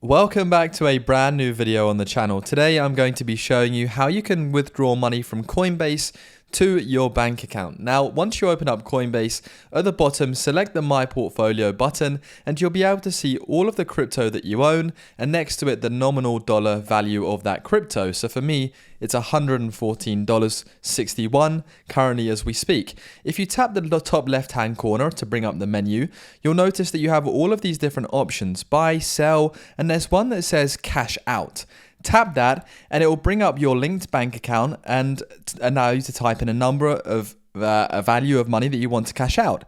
Welcome back to a brand new video on the channel. Today I'm going to be showing you how you can withdraw money from Coinbase to your bank account. Now, once you open up Coinbase, at the bottom, select the My Portfolio button and you'll be able to see all of the crypto that you own and next to it the nominal dollar value of that crypto. So for me, it's $114.61 currently as we speak. If you tap the top left hand corner to bring up the menu, you'll notice that you have all of these different options: buy, sell, and there's one that says cash out. Tap that and it will bring up your linked bank account and allow you to type in a number of a value of money that you want to cash out.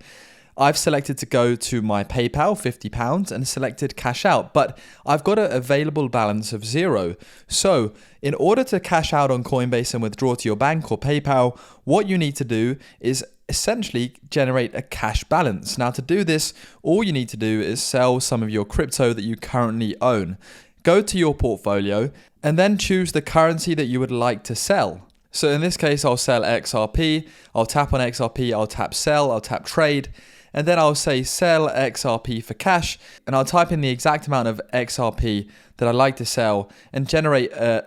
I've selected to go to my PayPal, £50, and selected cash out, but I've got an available balance of zero. So in order to cash out on Coinbase and withdraw to your bank or PayPal, what you need to do is essentially generate a cash balance. Now, to do this, all you need to do is sell some of your crypto that you currently own. Go to your portfolio and then choose the currency that you would like to sell. So in this case, I'll sell XRP. I'll tap on XRP, I'll tap sell, I'll tap trade, and then I'll say sell XRP for cash, and I'll type in the exact amount of XRP that I'd like to sell and generate a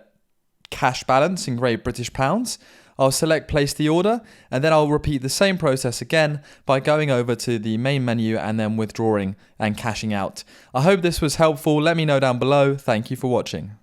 cash balance in Great British pounds. I'll select place the order, and then I'll repeat the same process again by going over to the main menu and then withdrawing and cashing out. I hope this was helpful. Let me know down below. Thank you for watching.